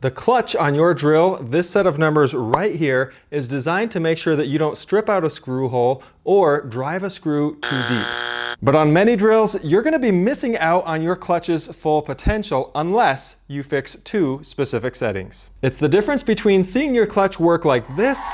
The clutch on your drill, this set of numbers right here, is designed to make sure that you don't strip out a screw hole or drive a screw too deep. But on many drills, you're going to be missing out on your clutch's full potential unless you fix two specific settings. It's the difference between seeing your clutch work like this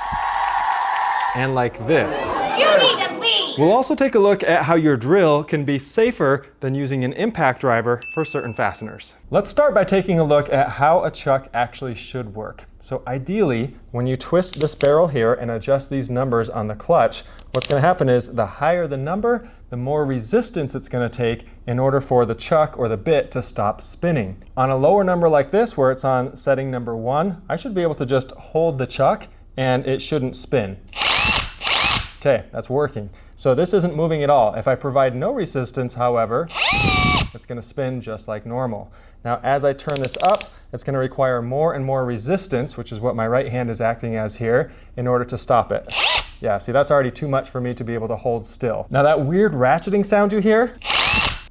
and like this. You need to leave! We'll also take a look at how your drill can be safer than using an impact driver for certain fasteners. Let's start by taking a look at how a chuck actually should work. So ideally, when you twist this barrel here and adjust these numbers on the clutch, what's going to happen is the higher the number, the more resistance it's going to take in order for the chuck or the bit to stop spinning. On a lower number like this, where it's on setting number 1, I should be able to just hold the chuck and it shouldn't spin. Okay, that's working. So this isn't moving at all. If I provide no resistance, however, it's going to spin just like normal. Now, as I turn this up, it's going to require more and more resistance, which is what my right hand is acting as here, in order to stop it. Yeah, see, that's already too much for me to be able to hold still. Now, that weird ratcheting sound you hear,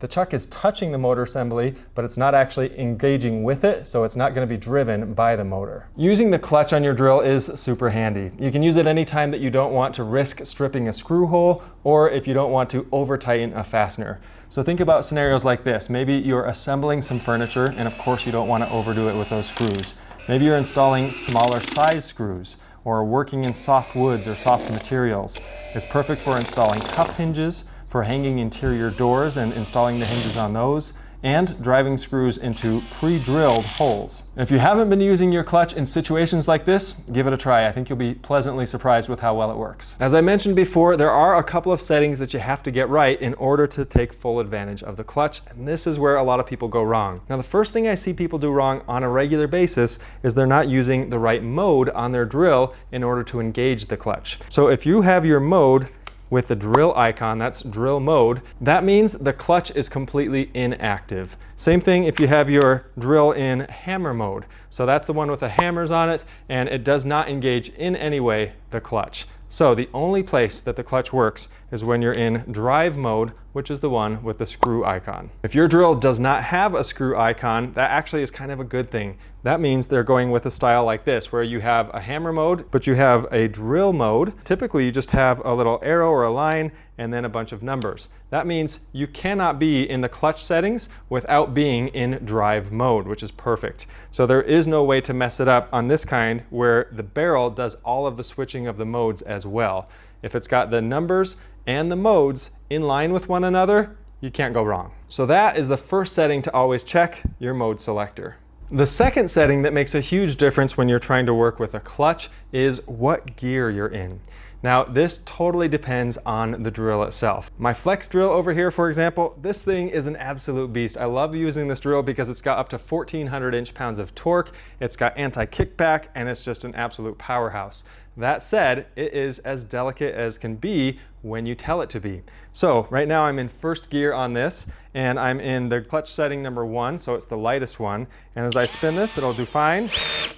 the chuck is touching the motor assembly, but it's not actually engaging with it, so it's not going to be driven by the motor. Using the clutch on your drill is super handy. You can use it anytime that you don't want to risk stripping a screw hole, or if you don't want to over-tighten a fastener. So think about scenarios like this. Maybe you're assembling some furniture, and of course you don't want to overdo it with those screws. Maybe you're installing smaller size screws, or working in soft woods or soft materials. It's perfect for installing cup hinges, for hanging interior doors and installing the hinges on those, and driving screws into pre-drilled holes. If you haven't been using your clutch in situations like this, give it a try. I think you'll be pleasantly surprised with how well it works. As I mentioned before, there are a couple of settings that you have to get right in order to take full advantage of the clutch, and this is where a lot of people go wrong. Now, the first thing I see people do wrong on a regular basis is they're not using the right mode on their drill in order to engage the clutch. So if you have your mode with the drill icon, that's drill mode, that means the clutch is completely inactive. Same thing if you have your drill in hammer mode. So that's the one with the hammers on it, and it does not engage in any way the clutch. So the only place that the clutch works is when you're in drive mode, which is the one with the screw icon. If your drill does not have a screw icon, that actually is kind of a good thing. That means they're going with a style like this, where you have a hammer mode, but you have a drill mode. Typically, you just have a little arrow or a line and then a bunch of numbers. That means you cannot be in the clutch settings without being in drive mode, which is perfect. So there is no way to mess it up on this kind where the barrel does all of the switching of the modes as well. If it's got the numbers and the modes in line with one another, you can't go wrong. So that is the first setting to always check your mode selector. The second setting that makes a huge difference when you're trying to work with a clutch is what gear you're in. Now, this totally depends on the drill itself. My flex drill over here, for example, this thing is an absolute beast. I love using this drill because it's got up to 1,400 inch-pounds of torque, it's got anti-kickback, and it's just an absolute powerhouse. That said, it is as delicate as can be when you tell it to be. So right now I'm in first gear on this, and I'm in the clutch setting number 1, so it's the lightest one. And as I spin this, it'll do fine.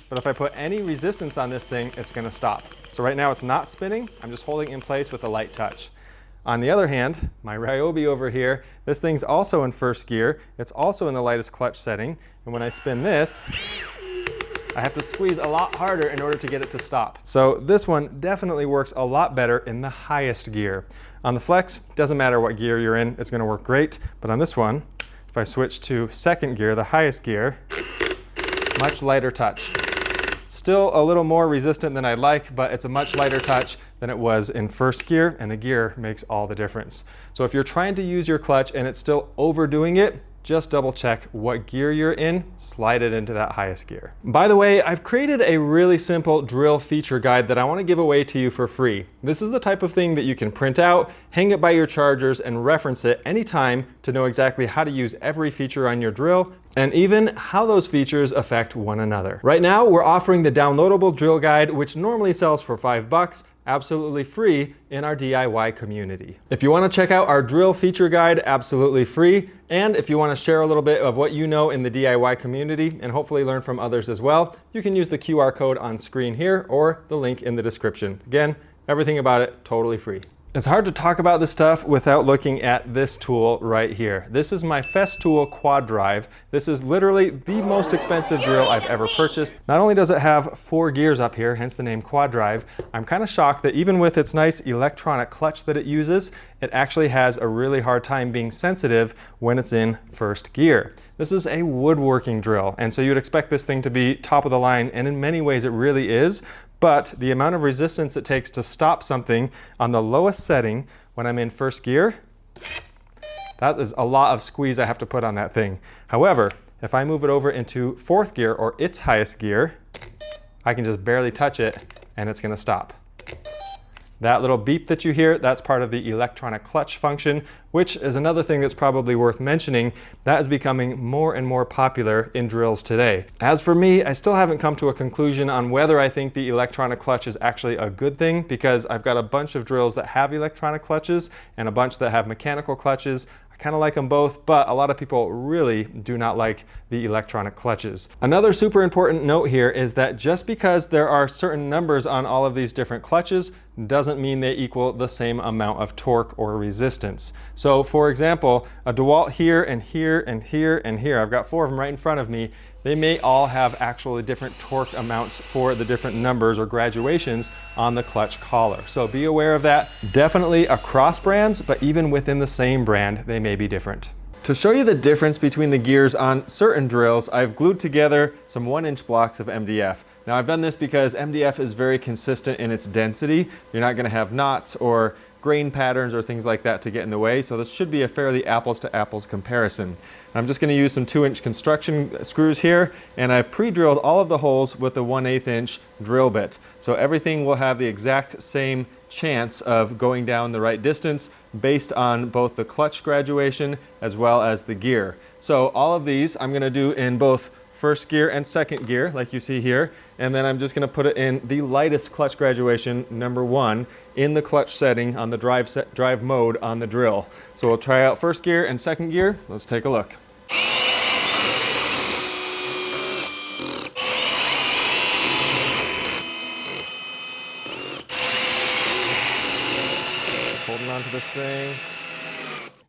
But if I put any resistance on this thing, it's gonna stop. So right now it's not spinning, I'm just holding in place with a light touch. On the other hand, my Ryobi over here, this thing's also in first gear. It's also in the lightest clutch setting. And when I spin this, I have to squeeze a lot harder in order to get it to stop. So this one definitely works a lot better in the highest gear. On the flex, doesn't matter what gear you're in, it's gonna work great. But on this one, if I switch to second gear, the highest gear, much lighter touch. Still a little more resistant than I'd like, but it's a much lighter touch than it was in first gear, and the gear makes all the difference. So if you're trying to use your clutch and it's still overdoing it, just double check what gear you're in, slide it into that highest gear. By the way, I've created a really simple drill feature guide that I want to give away to you for free. This is the type of thing that you can print out, hang it by your chargers, and reference it anytime to know exactly how to use every feature on your drill, and even how those features affect one another. Right now, we're offering the downloadable drill guide, which normally sells for $5, absolutely free in our DIY community. If you want to check out our drill feature guide, absolutely free. And if you want to share a little bit of what you know in the DIY community and hopefully learn from others as well, you can use the QR code on screen here or the link in the description. Again, everything about it totally free. It's hard to talk about this stuff without looking at this tool right here. This is my Festool Quad Drive. This is literally the most expensive drill I've ever purchased. Not only does it have 4 gears up here, hence the name Quad Drive, I'm kind of shocked that even with its nice electronic clutch that it uses, it actually has a really hard time being sensitive when it's in first gear. This is a woodworking drill, and so you'd expect this thing to be top of the line, and in many ways it really is. But the amount of resistance it takes to stop something on the lowest setting when I'm in first gear, that is a lot of squeeze I have to put on that thing. However, if I move it over into 4th gear or its highest gear, I can just barely touch it and it's gonna stop. That little beep that you hear, that's part of the electronic clutch function, which is another thing that's probably worth mentioning. That is becoming more and more popular in drills today. As for me, I still haven't come to a conclusion on whether I think the electronic clutch is actually a good thing, because I've got a bunch of drills that have electronic clutches and a bunch that have mechanical clutches. I kind of like them both, but a lot of people really do not like the electronic clutches. Another super important note here is that just because there are certain numbers on all of these different clutches doesn't mean they equal the same amount of torque or resistance. So for example, a DeWalt here and here and here and here, I've got 4 of them right in front of me. They may all have actually different torque amounts for the different numbers or graduations on the clutch collar. So be aware of that. Definitely across brands, but even within the same brand, they may be different. To show you the difference between the gears on certain drills, I've glued together some 1-inch blocks of MDF. Now I've done this because MDF is very consistent in its density. You're not gonna have knots or grain patterns or things like that to get in the way, so this should be a fairly apples to apples comparison. I'm just going to use some 2-inch construction screws here, and I've pre-drilled all of the holes with a 1/8 inch drill bit. So everything will have the exact same chance of going down the right distance based on both the clutch graduation as well as the gear. So all of these I'm going to do in both first gear and second gear, like you see here, and then I'm just going to put it in the lightest clutch graduation, number 1, in the clutch setting on the drive mode on the drill. So we'll try out first gear and second gear. Let's take a look. Holding on to this thing.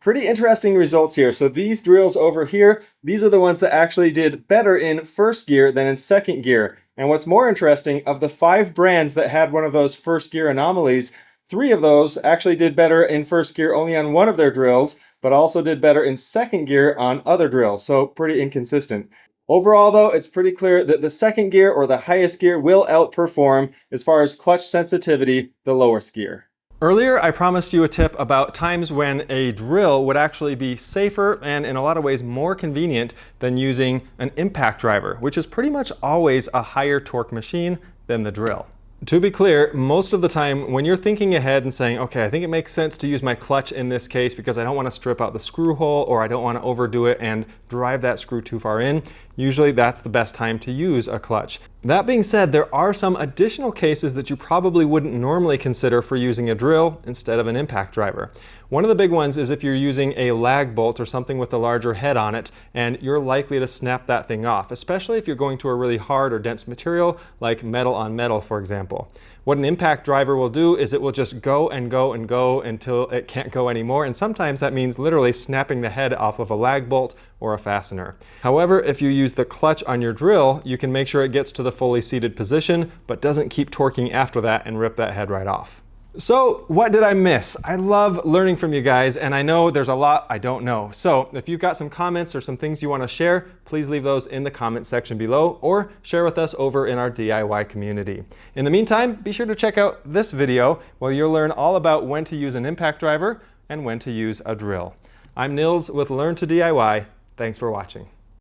Pretty interesting results here. So these drills over here, these are the ones that actually did better in first gear than in second gear. And what's more interesting, of the 5 brands that had one of those first gear anomalies, 3 of those actually did better in first gear only on one of their drills, but also did better in second gear on other drills. So pretty inconsistent. Overall though, it's pretty clear that the second gear or the highest gear will outperform as far as clutch sensitivity the lowest gear. Earlier, I promised you a tip about times when a drill would actually be safer and in a lot of ways more convenient than using an impact driver, which is pretty much always a higher torque machine than the drill. To be clear, most of the time when you're thinking ahead and saying, okay, I think it makes sense to use my clutch in this case because I don't want to strip out the screw hole or I don't want to overdo it and drive that screw too far in, usually that's the best time to use a clutch. That being said, there are some additional cases that you probably wouldn't normally consider for using a drill instead of an impact driver. One of the big ones is if you're using a lag bolt or something with a larger head on it, and you're likely to snap that thing off, especially if you're going to a really hard or dense material like metal on metal, for example. What an impact driver will do is it will just go and go and go until it can't go anymore, and sometimes that means literally snapping the head off of a lag bolt or a fastener. However, if you use the clutch on your drill, you can make sure it gets to the fully seated position, but doesn't keep torquing after that and rip that head right off. So what did I miss? I love learning from you guys, and I know there's a lot I don't know. So if you've got some comments or some things you want to share, please leave those in the comment section below or share with us over in our DIY community. In the meantime, be sure to check out this video where you'll learn all about when to use an impact driver and when to use a drill. I'm Nils with LRN2DIY. Thanks for watching.